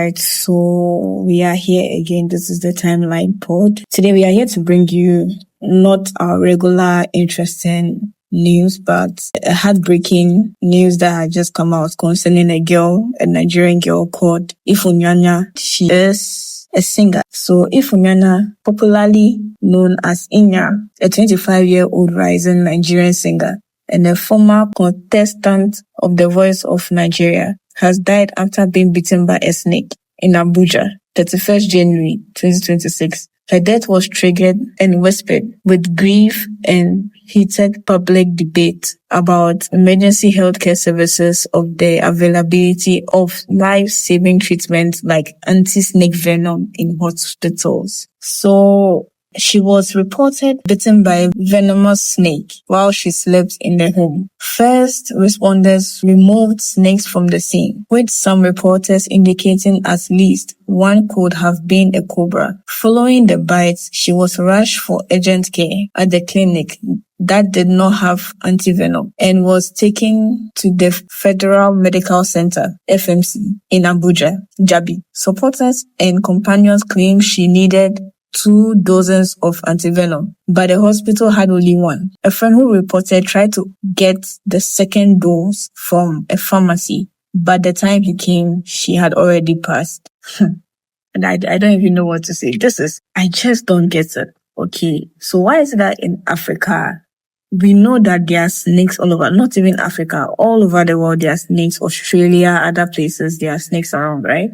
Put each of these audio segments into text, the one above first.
Alright, so we are here again. This is the Timeline Pod. Today we are here to bring you not our regular interesting news, but a heartbreaking news that had just come out concerning a Nigerian girl called Ifunyanya. She is a singer. So Ifunyanya, popularly known as Inya, a 25-year-old rising Nigerian singer and a former contestant of The Voice of Nigeria, has died after being bitten by a snake in Abuja, 31st January 2026. Her death was triggered and whispered with grief and heated public debate about emergency healthcare services of the availability of life-saving treatments like anti-snake venom in hospitals. So, she was reported bitten by a venomous snake while she slept in the home. First responders removed snakes from the scene, with some reporters indicating at least one could have been a cobra. Following the bites, she was rushed for urgent care at the clinic that did not have antivenom and was taken to the Federal Medical Center, FMC, in Abuja, Jabi. Supporters and companions claimed she needed 2 doses of antivenom, but the hospital had only one. A friend who reported tried to get the second dose from a pharmacy, but the time he came, she had already passed. And I don't even know what to say. I just don't get it. Okay, so why is it that in Africa, we know that there are snakes all over, not even Africa, all over the world there are snakes, Australia, other places, there are snakes around, right?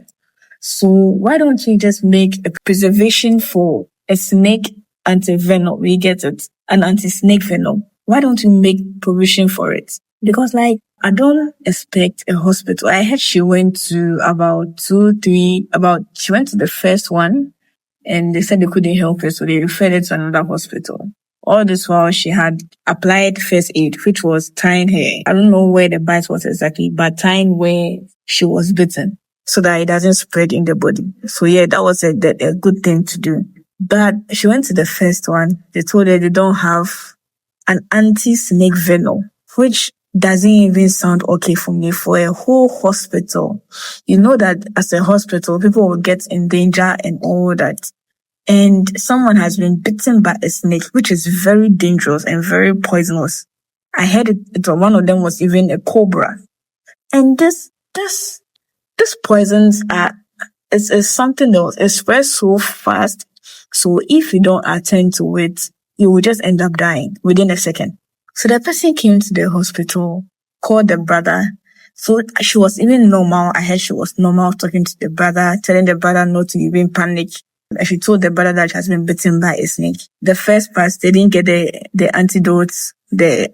So why don't you just make a preservation for a snake anti-venom? We get it. An anti-snake venom. Why don't you make provision for it? Because I don't expect a hospital. I heard she went to she went to the first one and they said they couldn't help her. So they referred her to another hospital. All this while she had applied first aid, which was tying her. I don't know where the bite was exactly, but tying where she was bitten, so that it doesn't spread in the body. So yeah, that was a good thing to do. But she went to the first one. They told her they don't have an anti-snake venom, which doesn't even sound okay for me for a whole hospital. You know that as a hospital, people will get in danger and all that. And someone has been bitten by a snake, which is very dangerous and very poisonous. I heard one of them was even a cobra. And these poisons is something that it spreads so fast. So if you don't attend to it, you will just end up dying within a second. So the person came to the hospital, called the brother. So she was even normal. I heard she was normal talking to the brother, telling the brother not to even panic. And she told the brother that she has been bitten by a snake. The first part, they didn't get the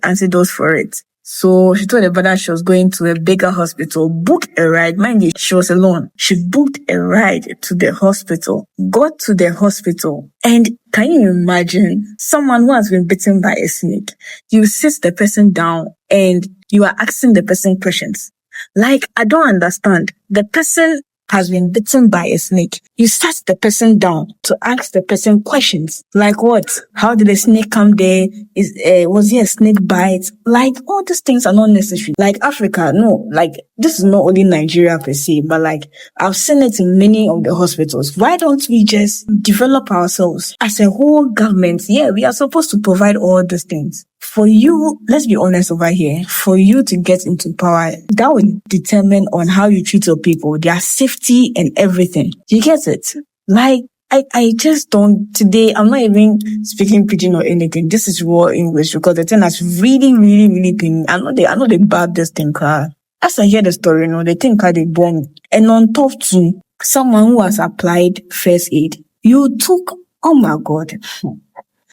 antidote for it. So she told the brother she was going to a bigger hospital, booked a ride. Mind you, she was alone. She booked a ride to the hospital, got to the hospital. And can you imagine someone who has been bitten by a snake? You sit the person down and you are asking the person questions. I don't understand. The person has been bitten by a snake. You sat the person down to ask the person questions. Like what? How did the snake come there? Was it a snake bite? All these things are not necessary. Africa, no. This is not only Nigeria per se, but I've seen it in many of the hospitals. Why don't we just develop ourselves as a whole government? Yeah, we are supposed to provide all these things. For you, let's be honest over here, for you to get into power, that will determine on how you treat your people, their safety and everything. You get it? I just don't, today, I'm not even speaking pidgin or anything. This is raw English because the thing that's really, really, really been, I know they bad this thing, as I hear the story, they think they bomb. And on top too, someone who has applied first aid, you took, oh my God.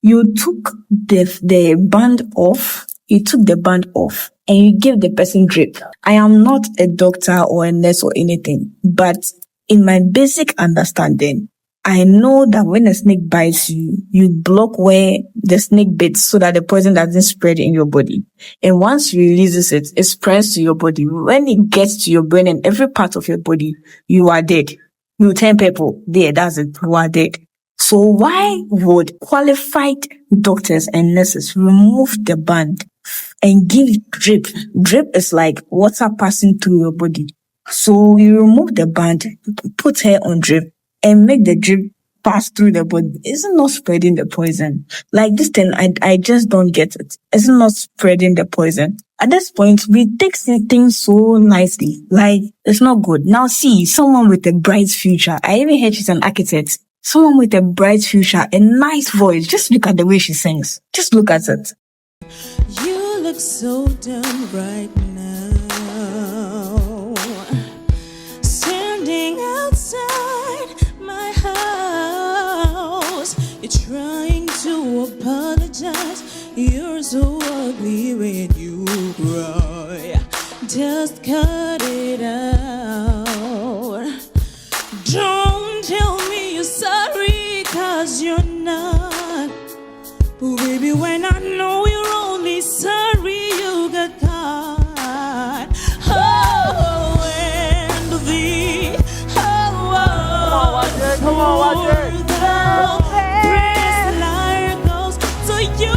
You took the band off, and you gave the person drip. I am not a doctor or a nurse or anything, but in my basic understanding, I know that when a snake bites you, you block where the snake bits so that the poison doesn't spread in your body. And once you releases it, it spreads to your body. When it gets to your brain and every part of your body, you are dead. You turn purple. There, that's it. You are dead. So why would qualified doctors and nurses remove the band and give drip? Drip is like water passing through your body. So you remove the band, put her on drip, and make the drip pass through the body. Isn't not spreading the poison. Like this thing, I just don't get it. It's not spreading the poison. At this point, we take things so nicely. Like, it's not good. Now see, someone with a bright future. I even heard she's an architect. Someone with a bright future, a nice voice. Just look at the way she sings. Just look at it. You look so dumb right now. Standing outside my house. You're trying to apologize. You're so ugly when you cry. Just cut it out. Don't tell me you're sorry, 'cause you're not. Oh, baby, when I know you're only sorry you got caught. Oh, and the come on, watch it. Liar goes to you.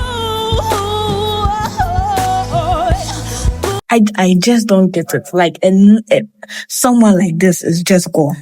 I just don't get it. Like, someone like this is just gone.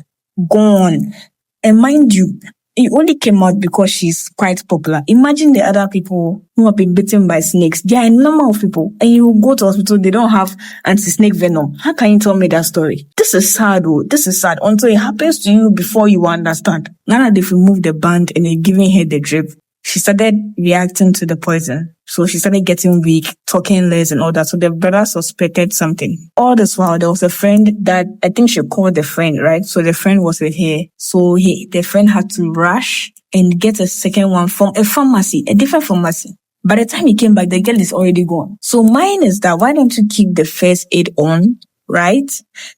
And mind you, it only came out because she's quite popular. Imagine the other people who have been bitten by snakes. There are a number of people, and you go to hospital, they don't have anti-snake venom. How can you tell me that story? This is sad, oh. This is sad. Until it happens to you before you understand. Now that they've removed the band and they're giving her the drip, she started reacting to the poison. So she started getting weak, talking less and all that. So the brother suspected something. All this while, there was a friend that I think she called the friend, right? So the friend was with her. So the friend had to rush and get a second one from a pharmacy, a different pharmacy. By the time he came back, the girl is already gone. So mine is that, why don't you keep the first aid on, right?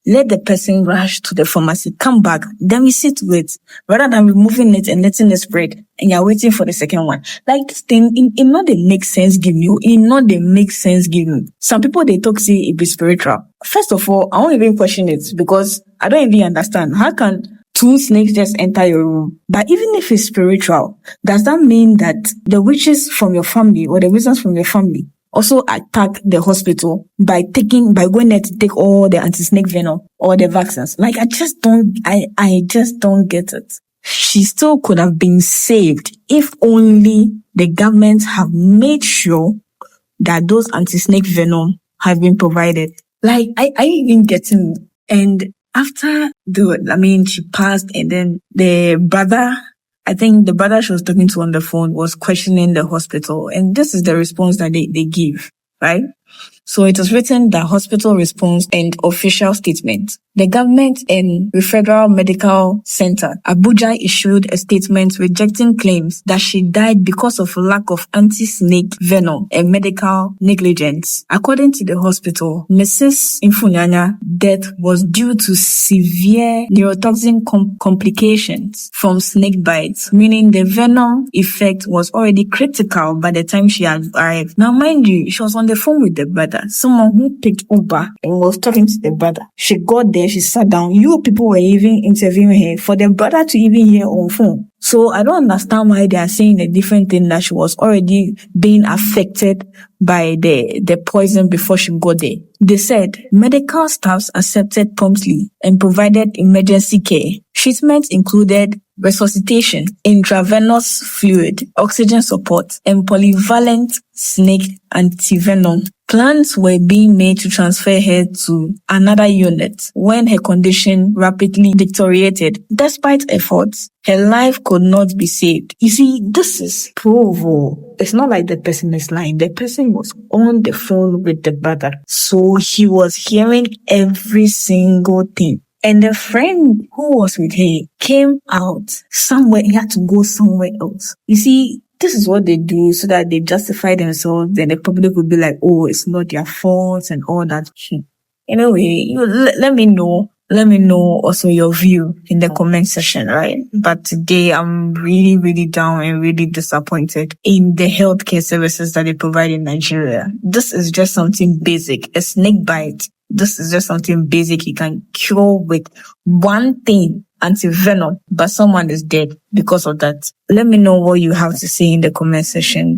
Let the person rush to the pharmacy, come back, then we sit with, rather than removing it and letting it spread, and you're waiting for the second one. Like this thing, it not they make sense give you, it not they make sense give you. Some people, they talk, say it be spiritual. First of all, I won't even question it, because I don't even understand. How can two snakes just enter your room? But even if it's spiritual, does that mean that the witches from your family or the wizards from your family also attack the hospital by going there to take all the anti-snake venom or the vaccines? Like, I just don't get it. She still could have been saved if only the government have made sure that those anti-snake venom have been provided. Like, I even getting, and after she passed, and then the brother, I think the brother she was talking to on the phone was questioning the hospital, and this is the response that they give, right? So it was written that hospital response and official statement. The government and the Federal Medical Center, Abuja, issued a statement rejecting claims that she died because of lack of anti-snake venom and medical negligence. According to the hospital, Mrs. Ifunyanya death was due to severe neurotoxin complications from snake bites, meaning the venom effect was already critical by the time she had arrived. Now, mind you, she was on the phone with the brother, someone who picked Uber and was talking to the brother. She got there, she sat down. You people were even interviewing her for the brother to even hear on phone. So I don't understand why they are saying a different thing, that she was already being affected by the poison before she got there. They said medical staffs accepted promptly and provided emergency care. Treatment included resuscitation, intravenous fluid, oxygen support, and polyvalent snake antivenom. Plans were being made to transfer her to another unit when her condition rapidly deteriorated. Despite efforts, her life could not be saved. You see, this is provo. It's not like the person is lying. The person was on the phone with the brother. So he was hearing every single thing. And the friend who was with her came out somewhere. He had to go somewhere else. You see, this is what they do so that they justify themselves. Then the public will be like, oh, it's not their fault and all that shit. Anyway, let me know. Let me know also your view in the comment section, right? But today I'm really, really down and really disappointed in the healthcare services that they provide in Nigeria. This is just something basic. A snake bite. This is just something basic you can cure with one thing, anti-venom, but someone is dead because of that. Let me know what you have to say in the comment section.